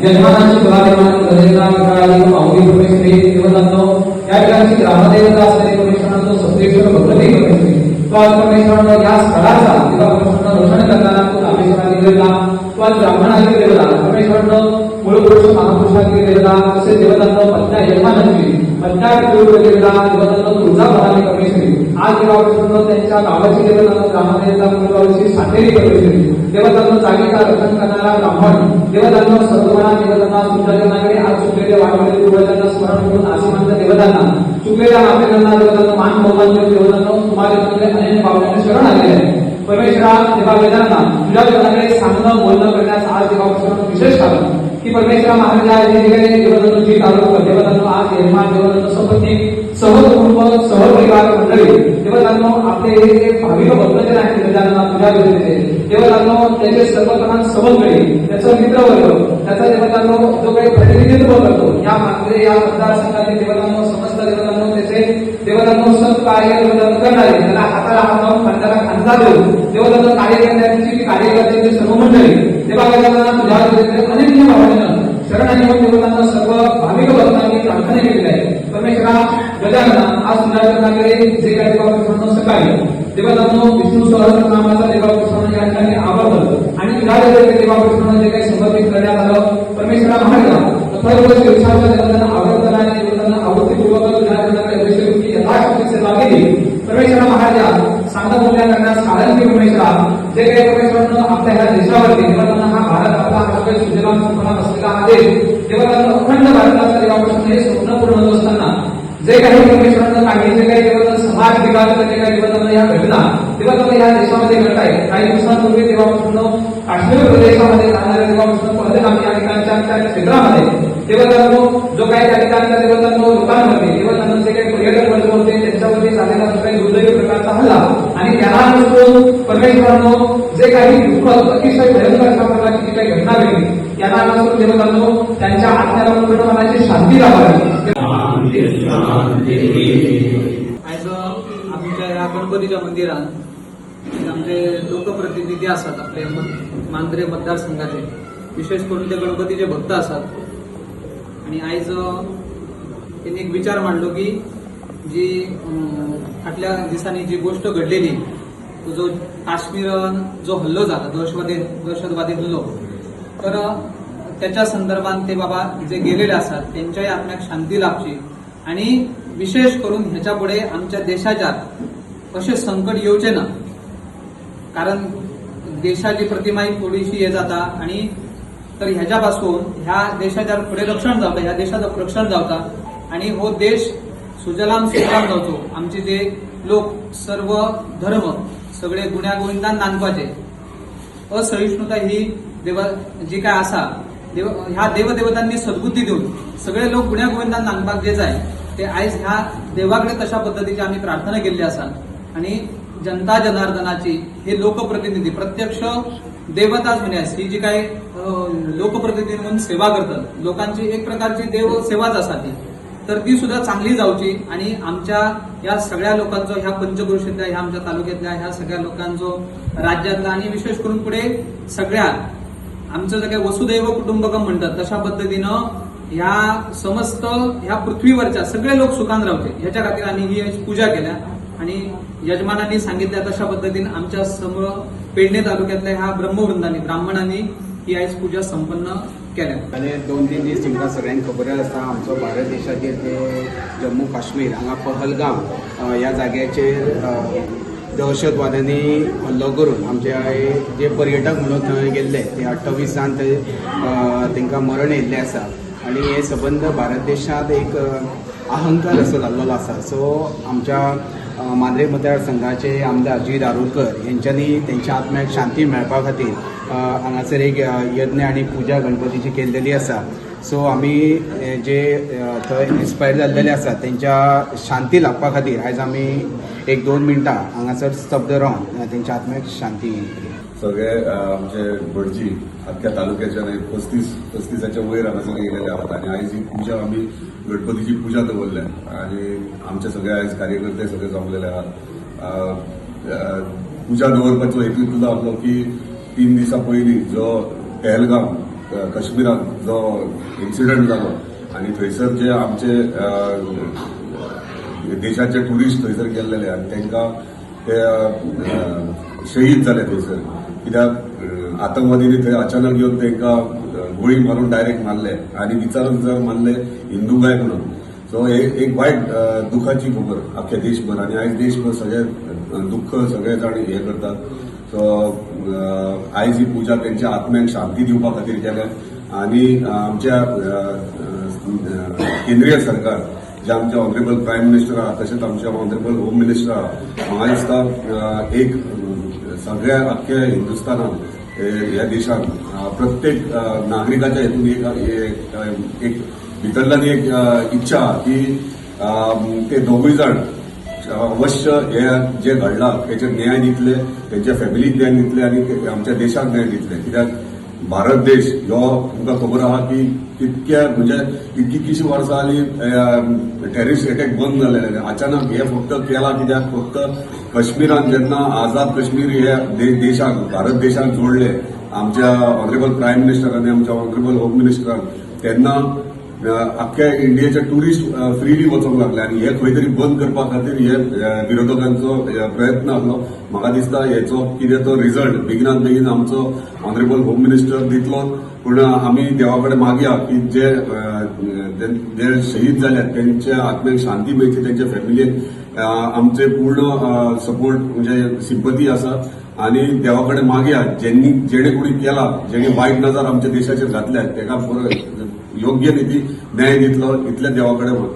यजमानाची कुलादेवाने गजेंद्र विकाराली माऊली परमेश्वरी देवतांनो या ठिकाणची ग्रामदेवता असलेली परमेश्वरांचं सप्तेश्वर भगवती परमेश्वरी तो आज परमेश्वरांनो या स्थळाचा किंवा परमेश्वरांना रोषण करताना तो रामेश्वराने दिलेला तो आज ब्राह्मणाने दिलेला परमेश्वरांनो मूळ पुरुष महापुरुषाने दिलेला तसेच देवतांनो पत्न्या यजमानांची पत्न्या देवता देवतांनो तुळजाभवानी परमेश्वरी आज जेव्हा परमेश्वरांनो त्यांच्या गावाची देवतांनो ग्रामदेवता मूळगावची साठेरी परमेश्वरी देवतांनो जागेचा रक्षण करणारा ब्राह्मण देवतांनो सर्वना देवतांना सुंदरजनाकडे आज चुकलेल्या वाढवलेल्या पूर्वजांना स्मरण करून आशीर्वाद देवतांना चुकलेल्या नातेवाईकांना देवतांना मान बहुमान देवतांनो तुम्हाला अनेक पावलांना शरण आलेले आहे परमेश्वरा देवा वेदांना तुझ्या देवतांकडे सांगणं बोलणं करण्यास आज देवा विशेष कारण की परमेश्वरा महाराज जे काही देवतांनो जी तालुका देवतांनो आज यजमान देवतांनो सपत्नी सहकुटुंब सहपरिवार मंडळी देवतांनो आपले हे भाविक भक्तजन आहेत देवतांना तुझ्या देवतेचे देवतांनो त्याचे सर्वप्रमाण समन्वयी त्याचा मित्रवर्ग त्याचा देवतांनो जो काही प्रतिनिधित्व करतो या मात्र या मतदारसंघातील देवतांनो समस्त देवतांनो त्याचे देवतांनो सब कार्य देवतांनो करणारे त्याला हाताला हात लावून खांद्याला खांदा देऊन देवतांनो कार्य करण्याची कार्यकर्त्यांची सर्व मंडळी देवा वेदांना तुझ्या देवतेचे अनेक भावनेनं शरण आणि देवतांना सर्व भाविक भक्तांनी प्रार्थना केलेली आहे परमेश्वरा गजानना आज तुझ्या देवतांकडे जे काही देवा सकाळी देवतांनो विष्णू सहस्रनामाचा देवा या ठिकाणी आवडलं आणि तुझ्या देवतेचे देवा जे काही समर्पित करण्यात आलं परमेश्वरा महाराज सर्व शिवशाच्या देवतांना आवडताना आणि देवतांना आवडतीपूर्वक तुझ्या देवतांकडे अभिषेक यथाशक्ती सेवा केली परमेश्वरा महाराज सांगता बोलण्या करण्यास कारण की परमेश्वरा जे काही परमेश्वरांनो आपल्या ह्या देशावरती देवतांना हा भारत आपला हा सुजलाम सुफलाम असलेला हा देश देवतांना अखंड भारताचा देवापासून हे स्वप्न पूर्ण होत असताना जे काही परमेश्वरांना काही जे काही देवतांना समाज विकासाच्या जे काही देवतांना या घटना देवतांना या देशामध्ये घडत आहे काही दिवसांपूर्वी देवापासून काश्मीर प्रदेशामध्ये राहणाऱ्या देवापासून पहलगाम या ठिकाणच्या क्षेत्रामध्ये देवतांनो जो काही त्या ठिकाणच्या देवतांनो लोकांमध्ये देवतांना जे काही पर्यटक वर्ग होते त्यांच्यावरती झालेला जो काही दुर्दैवी प्रकारचा हल्ला आणि त्याला अनुसरून परमेश्वरांनो जे काही दुःख अतिशय भयंकर अशा प्रकारची जी काही घटना घडली त्यांना अनुसरून देवतांनो त्यांच्या आत्म्याला पूर्ण मनाची शांती लाभावी आज आमच्या या गणपतीच्या मंदिरात आमचे लोकप्रतिनिधी असतात आपले मांजरे मतदारसंघाचे विशेष करून ते गणपतीचे भक्त असतात आणि आज त्यांनी एक विचार मांडलो की जी फाटल्या दिवसांनी जी गोष्ट घडलेली तो जो काश्मीरान जो हल्लो झाला दहशतवादी हल्लो तर त्याच्या संदर्भात ते बाबा जे गेलेले असतात त्यांच्याही आत्म्याक शांती लाभची आणि विशेष करून ह्याच्या पुढे आमच्या देशाच्या असे संकट येऊचे ना कारण देशाची प्रतिमा ही थोडीशी हे जाता आणि तर ह्याच्यापासून ह्या देशाच्या पुढे रक्षण जावता ह्या देशाचं रक्षण जावता आणि हो देश सुजलाम सुफलाम जावचो आमचे जे लोक सर्व धर्म सगळे गुण्या गोविंदान नांदपाचे असहिष्णुता ही जी काय आसा ह्या देवदेवतांनी सद्बुद्धी देऊन सगळे लोक गुण्या गोविंदान नांदपाक जे जाय ते आज ह्या देवाकडे तशा पद्धतीची आम्ही प्रार्थना केली असा आणि जनता जनार्दनाची हे लोकप्रतिनिधी प्रत्यक्ष देवताच म्हणण्यास ही जी काय लोकप्रतिनिधी म्हणून सेवा करतात लोकांची एक प्रकारची देव सेवाच असा ती तर ती सुद्धा चांगली जाऊची आणि आमच्या या सगळ्या लोकांचं ह्या पंचक्रोशीतल्या ह्या आमच्या तालुक्यातल्या ह्या सगळ्या लोकांचो राज्यातला आणि विशेष करून पुढे सगळ्या आमचं जे काही वसुदैव कुटुंबकम म्हणतात तशा पद्धतीनं ह्या समस्त ह्या पृथ्वीवरच्या सगळे लोक सुखान राहते ह्याच्या खातीर आम्ही ही पूजा केल्या आणि यजमानांनी सांगितल्या तशा पद्धतीने आमच्या समोर पेडणे तालुक्यातल्या ह्या ब्रह्मवृंदांनी ब्राह्मणांनी ही आज पूजा संपन्न केल्या आणि 2-3 दीस तुमकां सगळ्यांक खबर आसा आमचो भारत देशाचेर ते जम्मू काश्मीर हांगा पहलगाम ह्या जाग्याचेर दहशतवाद्यांनी हल्लो करून आमचे जे पर्यटक म्हणून थंय गेल्ले ते 28 तांकां मरण येयल्लें आसा आणि हे संबंध भारत देशात एक अहंकार असो जाल्लो आसा सो आमच्या मांद्रे मतदारसंघाचे आमदार जी दारुरकर यांच्यानी त्यांच्या आत्म्याक शांती मेळपा खातीर हांगासर एक यज्ञ आणि पूजा गणपतीची केल्लेली आसा सो आमी जे थंय इन्स्पायर जाल्लेले आसा त्यांच्या शांती लाभपा खातीर आयज आमी 1-2 मिनटां हांगासर स्तब्ध रावन त्यांच्या आत्म्याक शांती सगळे आमचे भटजी आख्या तालुक्याच्या 35च्या वयर हांगासर गेलेले आहात आणि आयज ही पूजा आमी गणपतीची पूजा दवरल्या आणि आमचे सगळे आयज कार्यकर्ते सगळे जमलेले आहात पूजा दवरपाचो हेतू सुद्दां आसलो की 3 दिसां पयलीं जो पहलगाम काश्मीरात जो इन्सिडंट जालो आनी थंयसर जे आमचे देशाचे टुरिस्ट थंयसर गेल्लेले आनी तांकां ते शहीद जाले थंयसर, कित्याक आतंकवादींनी थंय अचानक येवन तांकां गोळी मारून डायरेक्ट मारले आनी विचारून मारले हिंदू काय म्हणून. सो एक वायट दुखाची खबर आख्ख्या देशभर, आनी आयज देशभर सगळे दुःख सगळे जाण हे करतात. सो आयज ही पुजा त्यांच्या आत्म्याक शांती दिवपा खातीर केल्या आनी आमच्या केंद्रीय सरकार जे आमचे ऑनरेबल प्रायम मिनिस्टर आहात तशेंच आमचे ऑनरेबल होम मिनिस्टर आहात, म्हाका दिसता एक सगळ्या अख्ख्या हिंदुस्थानात ह्या देशात प्रत्येक नागरिकाच्या हेतून एक भितरल्यान एक इच्छा की ते दोगूय जाण अवश्य हे जे घडला त्याचे न्याय दितले, त्यांच्या फॅमिलीक न्याय दितले आनी आमच्या देशाक न्याय दितले. कित्याक भारत देश ह्यो तुमकां खबर आहा की इतक्या म्हणजे कितकीशी वर्सां जालीं टेररिस्ट अटॅक बंद जालेले. अचानक हे फक्त केला कित्याक फक्त काश्मीरान जेन्ना आझाद काश्मीर हे देशाक भारत देशाक जोडले आमच्या ऑनरेबल प्रायम मिनिस्टर आनी आमच्या ऑनरेबल होम मिनिस्टरान, तेन्ना अख्ख्या इंडियेचे टुरिस्ट फ्रीली वचूंक लागले आनी हे खंय तरी बंद करपा खातीर हे विरोधकांचो प्रयत्न आसलो. म्हाका दिसता हेचो कितें तो रिझल्ट बेगिनात बेगीन आमचो ऑनरेबल होम मिनिस्टर दितलो. पूण आमी देवा कडेन मागया की जे शहीद जाल्यात त्यांच्या आत्म्याक शांती मेळची, त्यांच्या फॅमिलीक आमचे पूर्ण सपोर्ट म्हणजे सिंपती आसा आनी देवा कडेन मागया जेणे कोणी केला, जेणे वायट नजर आमच्या देशाचेर घातल्या ताका योग्य रीती न्याय दितलो इतले देवा कडेन